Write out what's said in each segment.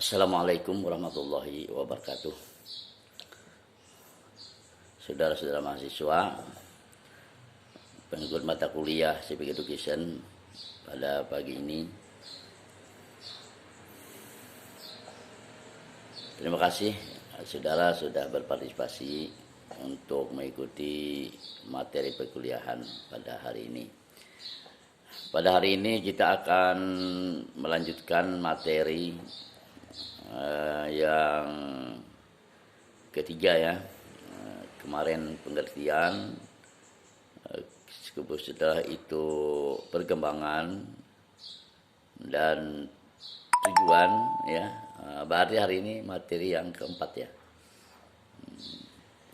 Assalamualaikum warahmatullahi wabarakatuh. Saudara-saudara mahasiswa, pengikut mata kuliah Civic Education pada pagi ini, terima kasih saudara sudah berpartisipasi untuk mengikuti materi perkuliahan pada hari ini. Pada hari ini kita akan melanjutkan materi yang ketiga ya. Kemarin pengertian, setelah itu perkembangan dan tujuan ya. Berarti hari ini materi yang keempat ya.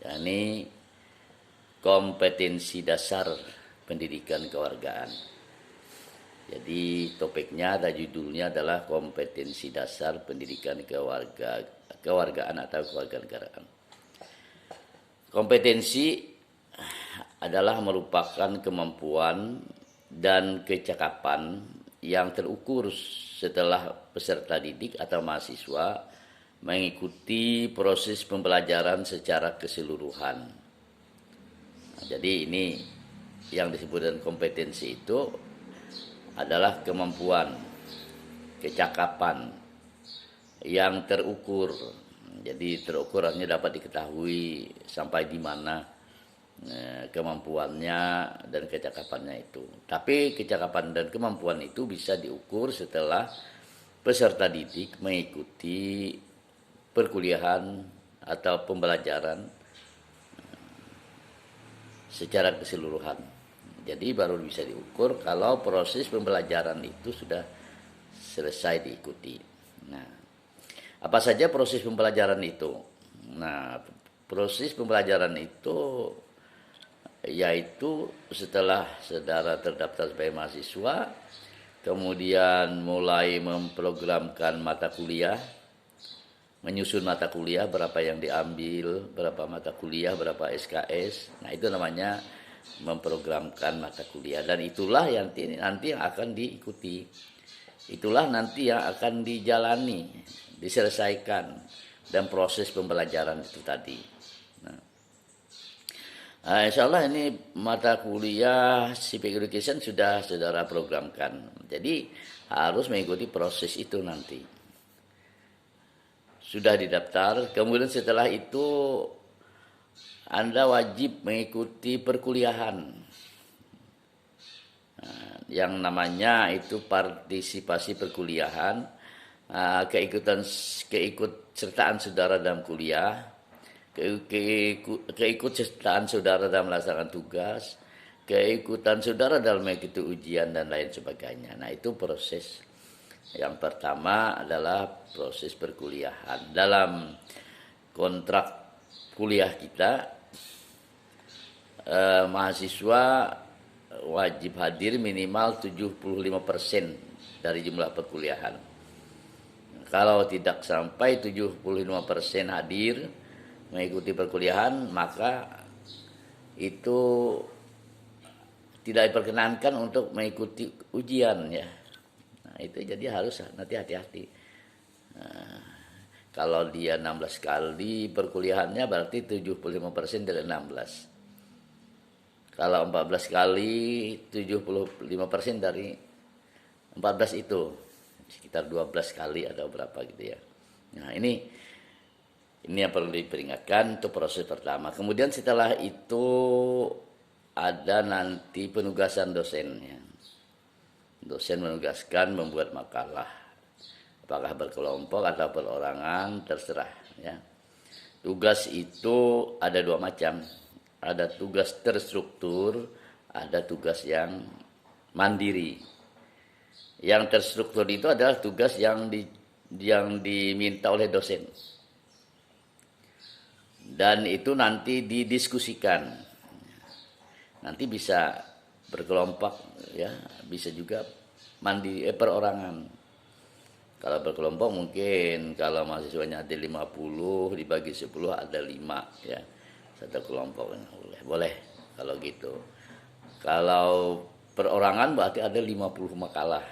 Yakni kompetensi dasar pendidikan kewargaan. Jadi topiknya ada judulnya adalah kompetensi dasar pendidikan kewargaan atau kewarganegaraan. Kompetensi adalah merupakan kemampuan dan kecakapan yang terukur setelah peserta didik atau mahasiswa mengikuti proses pembelajaran secara keseluruhan. Nah, jadi ini yang disebut dengan kompetensi itu adalah kemampuan, kecakapan yang terukur. Jadi terukur artinya dapat diketahui sampai di mana kemampuannya dan kecakapannya itu. Tapi kecakapan dan kemampuan itu bisa diukur setelah peserta didik mengikuti perkuliahan atau pembelajaran secara keseluruhan. Jadi baru bisa diukur kalau proses pembelajaran itu sudah selesai diikuti. Nah, apa saja proses pembelajaran itu? Nah, proses pembelajaran itu yaitu setelah saudara terdaftar sebagai mahasiswa, kemudian mulai memprogramkan mata kuliah, menyusun mata kuliah, berapa yang diambil, berapa mata kuliah, berapa SKS. Nah, itu namanya memprogramkan mata kuliah, dan itulah yang nanti yang akan diikuti, itulah nanti yang akan dijalani, diselesaikan, dan proses pembelajaran itu tadi. Nah, insya Allah ini mata kuliah Civic Education sudah saudara programkan, jadi harus mengikuti proses itu nanti. Sudah didaftar, kemudian setelah itu Anda wajib mengikuti perkuliahan. Nah, yang namanya itu partisipasi perkuliahan, keikutsertaan saudara dalam kuliah, keikutsertaan saudara dalam melaksanakan tugas, keikutan saudara dalam mengikuti ujian dan lain sebagainya. Nah, itu proses yang pertama adalah proses perkuliahan. Dalam kontrak kuliah kita, mahasiswa wajib hadir minimal 75% dari jumlah perkuliahan. Kalau tidak sampai 75% hadir mengikuti perkuliahan, maka itu tidak diperkenankan untuk mengikuti ujian ya. Nah, itu jadi harus nanti hati-hati. Kalau dia 16 kali perkuliahannya berarti 75% dari 16. Kalau 14 kali 75% dari 14 itu. Sekitar 12 kali atau berapa gitu ya. Nah, ini yang perlu diperingatkan, itu proses pertama. Kemudian setelah itu ada nanti penugasan dosennya. Dosen menugaskan membuat makalah. Apakah berkelompok atau perorangan, terserah ya. Tugas itu ada dua macam. Ada tugas terstruktur, ada tugas yang mandiri. Yang terstruktur itu adalah tugas yang diminta oleh dosen. Dan itu nanti didiskusikan. Nanti bisa berkelompok ya, bisa juga perorangan. Kalau berkelompok mungkin kalau mahasiswanya ada 50 dibagi 10 ada 5 ya. Satu kelompok boleh kalau gitu. Kalau perorangan berarti ada 50 makalah.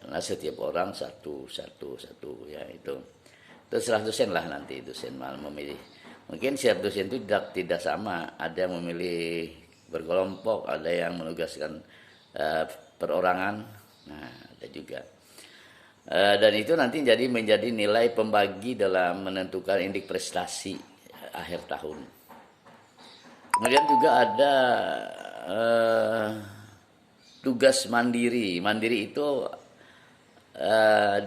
karena setiap orang satu ya itu terserah dosen lah, nanti dosen malah memilih. Mungkin setiap dosen itu tidak sama, ada yang memilih berkelompok, ada yang menugaskan perorangan, nah ada juga. Dan itu nanti menjadi nilai pembagi dalam menentukan indeks prestasi akhir tahun. Kemudian juga ada tugas mandiri. Mandiri itu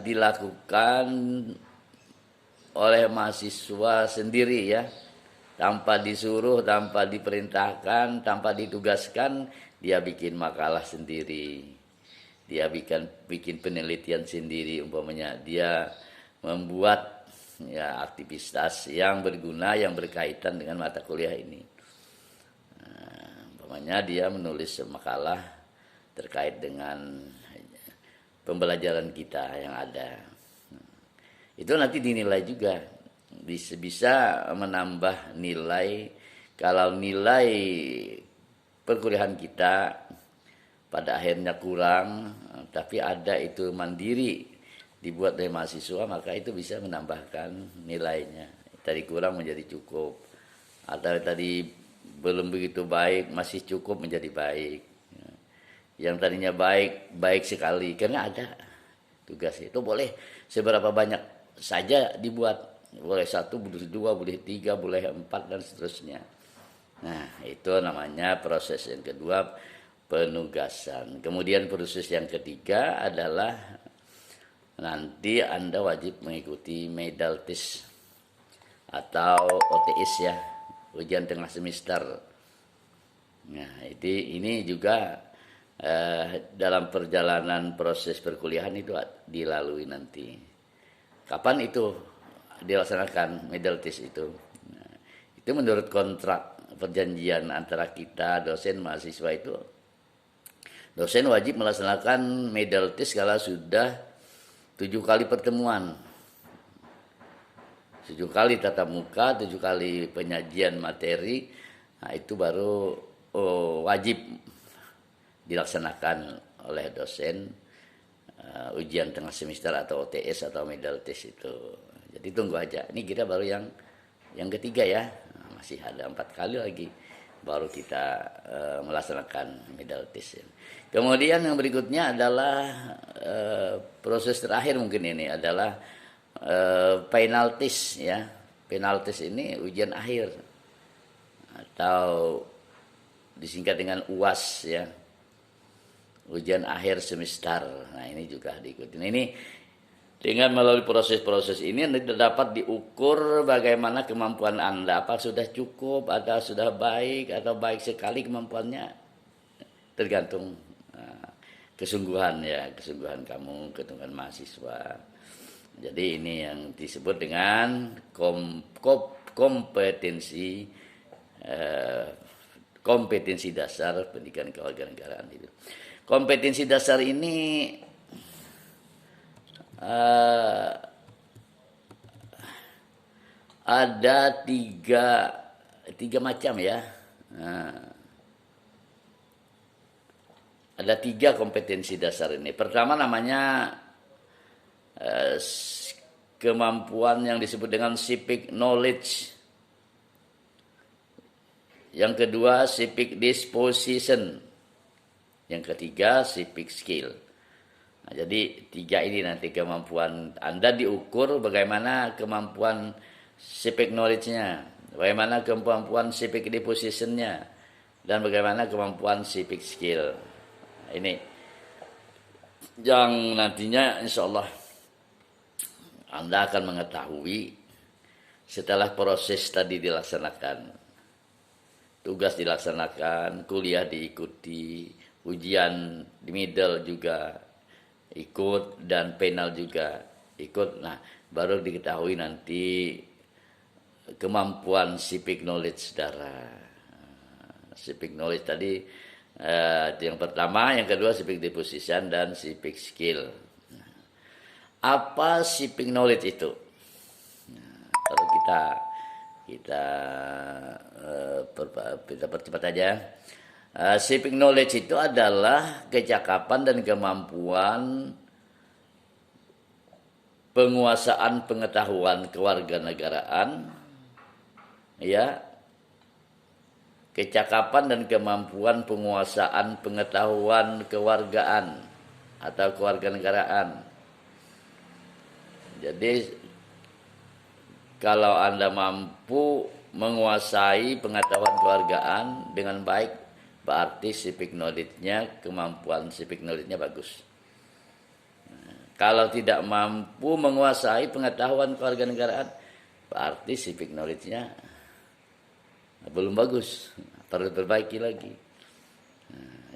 dilakukan oleh mahasiswa sendiri ya, tanpa disuruh, tanpa diperintahkan, tanpa ditugaskan, dia bikin makalah sendiri, dia bikin penelitian sendiri, umpamanya dia membuat ya aktivitas yang berguna, yang berkaitan dengan mata kuliah ini. Umpamanya dia menulis makalah terkait dengan pembelajaran kita yang ada. Itu nanti dinilai juga, bisa menambah nilai. Kalau nilai perkuliahan kita pada akhirnya kurang, tapi ada itu mandiri dibuat dari mahasiswa, maka itu bisa menambahkan nilainya. Tadi kurang menjadi cukup, atau tadi belum begitu baik masih cukup menjadi baik. Yang tadinya baik sekali, karena ada tugas itu boleh seberapa banyak saja dibuat, boleh 1, boleh 2, boleh 3, boleh 4 dan seterusnya. Nah itu namanya proses yang kedua, penugasan. Kemudian proses yang ketiga adalah nanti Anda wajib mengikuti medal test atau OTS ya, ujian tengah semester. Nah ini juga dalam perjalanan proses perkuliahan itu dilalui nanti. Kapan itu dilaksanakan medal test itu? Nah, itu menurut kontrak perjanjian antara kita dosen mahasiswa itu, dosen wajib melaksanakan medal test kalau sudah 7 kali pertemuan, 7 kali tatap muka, 7 kali penyajian materi. Nah itu baru wajib dilaksanakan oleh dosen ujian tengah semester atau OTS atau medal test itu. Jadi tunggu aja. Ini kita baru yang ketiga ya. Masih ada 4 kali lagi baru kita melaksanakan medal test. Kemudian yang berikutnya adalah proses terakhir mungkin ini adalah final test ya. Final test ini ujian akhir atau disingkat dengan UAS ya. Ujian akhir semester. Nah ini juga diikuti. Ini dengan melalui proses-proses ini dapat diukur bagaimana kemampuan Anda, apa sudah cukup atau sudah baik atau baik sekali kemampuannya, tergantung kesungguhan ya, kesungguhan kamu, kesungguhan mahasiswa. Jadi ini yang disebut dengan kompetensi dasar pendidikan kewarganegaraan itu. Kompetensi dasar ini ada tiga macam ya. Ada 3 kompetensi dasar ini. Pertama namanya kemampuan yang disebut dengan civic knowledge. Yang kedua civic disposition. Yang ketiga civic skill. Nah, jadi 3 ini nanti kemampuan Anda diukur bagaimana kemampuan civic knowledge-nya, bagaimana kemampuan civic disposition-nya, dan bagaimana kemampuan civic skill. Nah, ini yang nantinya insya Allah Anda akan mengetahui setelah proses tadi dilaksanakan. Tugas dilaksanakan, kuliah diikuti, ujian di middle juga ikut, dan penal juga ikut. Nah, baru diketahui nanti kemampuan civic knowledge saudara. Civic knowledge tadi yang pertama, yang kedua civic disposition dan civic skill. Apa civic knowledge itu? Nah, kalau kita percepat aja. Civic knowledge itu adalah kecakapan dan kemampuan penguasaan pengetahuan kewarganegaraan, ya, kecakapan dan kemampuan penguasaan pengetahuan kewargaan atau kewarganegaraan. Jadi kalau Anda mampu menguasai pengetahuan kewargaan dengan baik, berarti civic knowledge-nya, kemampuan civic knowledge-nya bagus. Kalau tidak mampu menguasai pengetahuan kewarganegaraan, berarti civic knowledge-nya belum bagus, perlu perbaiki lagi.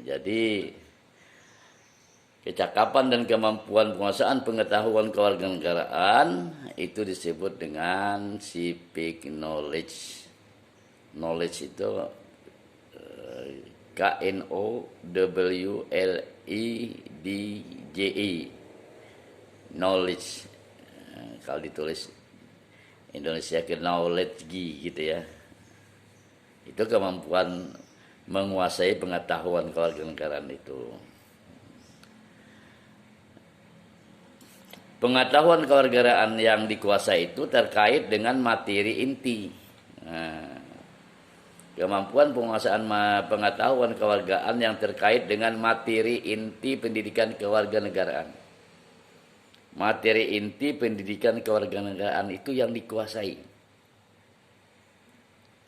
Jadi kecakapan dan kemampuan penguasaan pengetahuan kewarganegaraan itu disebut dengan civic knowledge. Knowledge itu KNOWLEDGE, knowledge. Kalau ditulis Indonesia ke knowledge gitu ya. Itu kemampuan menguasai pengetahuan kewarganegaraan itu. Pengetahuan kewarganegaraan yang dikuasai itu terkait dengan materi inti. Kemampuan penguasaan pengetahuan kewarganegaraan yang terkait dengan materi inti pendidikan kewarganegaraan. Materi inti pendidikan kewarganegaraan itu yang dikuasai.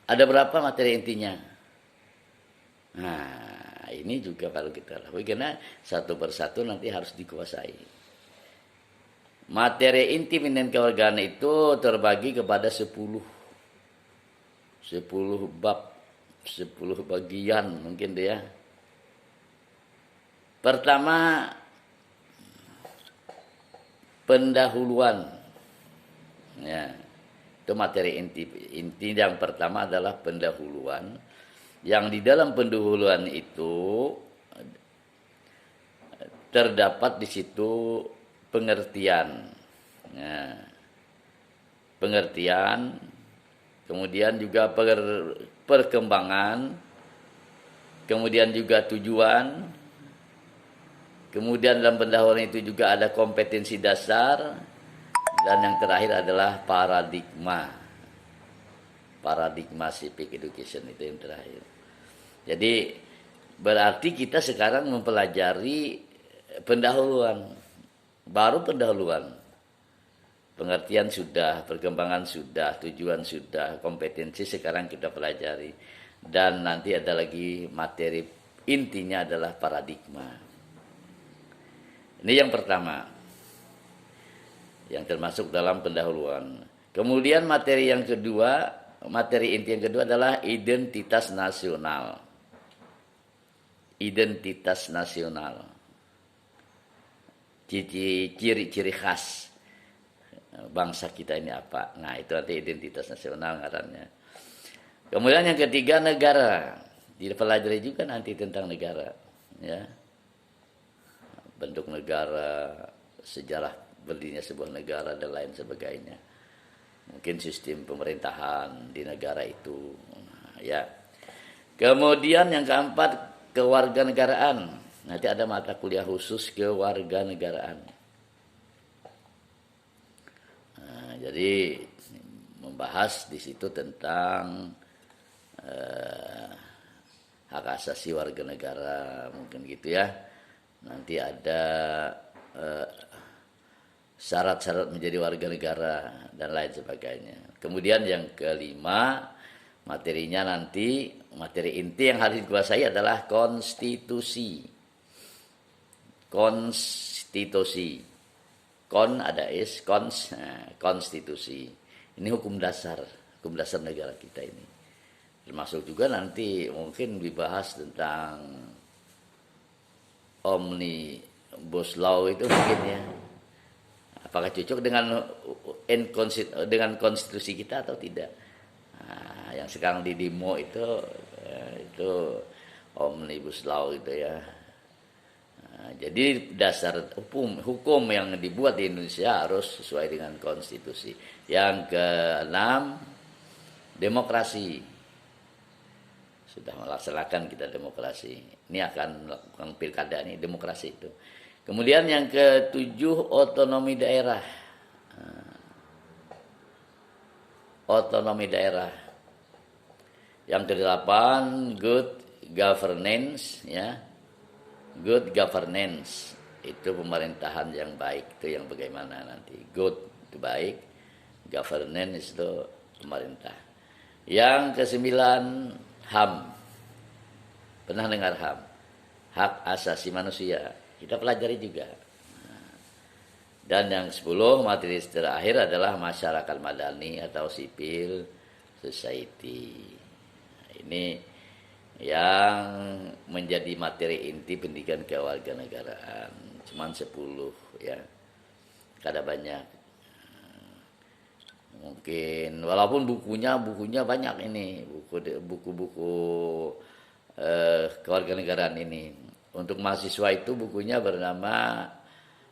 Ada berapa materi intinya? Nah, ini juga kalau kita lakukan, karena satu persatu nanti harus dikuasai. Materi inti pendidikan kewarganegaraan itu terbagi kepada 10 bab, 10 bagian mungkin dia. Pertama, pendahuluan. Ya. Itu materi inti yang pertama adalah pendahuluan, yang di dalam pendahuluan itu terdapat di situ pengertian, ya, pengertian, kemudian juga perkembangan, kemudian juga tujuan, kemudian dalam pendahuluan itu juga ada kompetensi dasar. Dan yang terakhir adalah paradigma civic education, itu yang terakhir. Jadi berarti kita sekarang mempelajari pendahuluan, baru pendahuluan. Pengertian sudah, perkembangan sudah, tujuan sudah, kompetensi sekarang kita pelajari. Dan nanti ada lagi materi intinya adalah paradigma. Ini yang pertama, yang termasuk dalam pendahuluan. Kemudian materi yang kedua, materi inti yang kedua adalah identitas nasional. Identitas nasional. Ciri-ciri khas bangsa kita ini apa? Nah, itu nanti identitas nasional ngarannya. Kemudian yang ketiga, negara. Dipelajari juga nanti tentang negara, ya. Bentuk negara, sejarah berdirinya sebuah negara dan lain sebagainya. Mungkin sistem pemerintahan di negara itu, ya. Kemudian yang keempat, kewarganegaraan. Nanti ada mata kuliah khusus kewarganegaraan. Nah, jadi membahas di situ tentang hak asasi warga negara, mungkin gitu ya. Nanti ada syarat-syarat menjadi warga negara dan lain sebagainya. Kemudian yang kelima, materinya nanti, materi inti yang harus dikuasai adalah konstitusi. Konstitusi. Kon ada is, kons, konstitusi. Ini hukum dasar negara kita ini. Termasuk juga nanti mungkin dibahas tentang omnibus law itu mungkin ya. Apakah cocok dengan konstitusi kita atau tidak? Nah, yang sekarang di demo itu omnibus law itu ya. Nah, jadi dasar hukum yang dibuat di Indonesia harus sesuai dengan konstitusi. Yang keenam, demokrasi. Sudah melaksanakan kita demokrasi. Ini akan melakukan pilkada ini, demokrasi itu. Kemudian yang ketujuh, otonomi daerah. otonomi daerah. Yang kedelapan, good governance, ya. Good governance itu pemerintahan yang baik, itu yang bagaimana nanti. Good itu baik, governance itu pemerintah. Yang kesembilan, HAM. Pernah dengar HAM? Hak asasi manusia. Kita pelajari juga. Dan yang 10, materi terakhir adalah masyarakat madani atau civil society. Ini yang menjadi materi inti pendidikan kewarganegaraan. Cuman 10 ya. Kada banyak. Mungkin walaupun bukunya banyak ini, buku-buku kewarganegaraan ini. Untuk mahasiswa itu bukunya bernama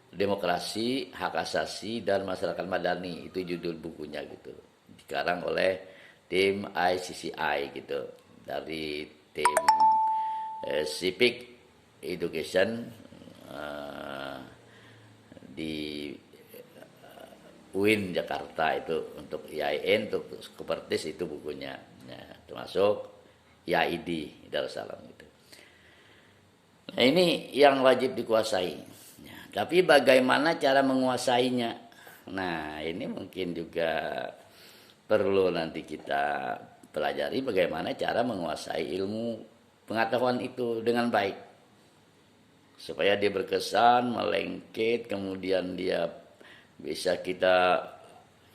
Demokrasi, Hak Asasi, dan Masyarakat Madani. Itu judul bukunya gitu. Dikarang oleh tim ICCI gitu. Dari tim Civic Education di UIN Jakarta itu. Untuk IAIN, untuk Kupertis itu bukunya. Ya, termasuk IAID Darussalam gitu. Nah, ini yang wajib dikuasai. Tapi bagaimana cara menguasainya? Nah, ini mungkin juga perlu nanti kita pelajari bagaimana cara menguasai ilmu pengetahuan itu dengan baik. Supaya dia berkesan, melengket, kemudian dia bisa kita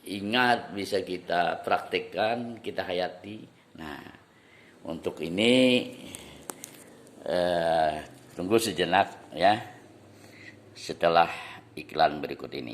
ingat, bisa kita praktekkan, kita hayati. Nah, untuk ini tunggu sejenak ya. Setelah iklan berikut ini.